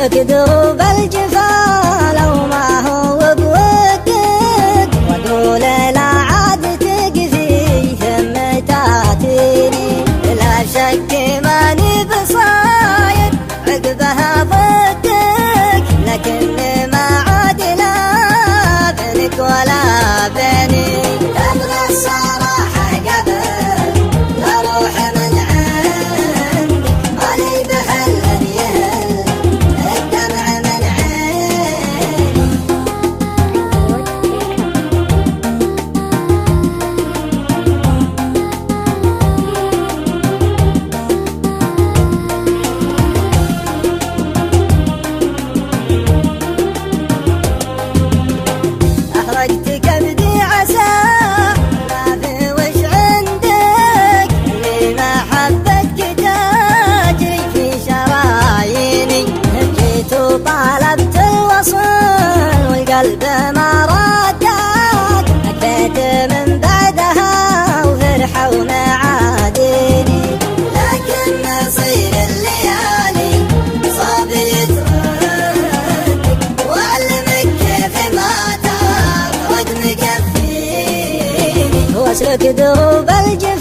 واسلك دروب الجفا لو ما هو بودك، واقول لا عاد تقفي ثم تاتيني، لا شك ماني بصاير عقبها ضدك، لكن ما عاد لا بينك ولا بيني. تبغى الصراحة قبل لا روح من عندك، مالي بحل يهل الدمع من عيني. أحرقت كبدي عسى ما في وش عندك، اللي ما حبتك تجري في شراييني، جيت وطالبت الوصل والقلب ما ردك، أكفيت من بعدها وفرحة ومعاديني، لكن مصير الليالي صعب يتردك، وأعلمك كيف ما تفرق مكفيني، واسلك دروب الجفا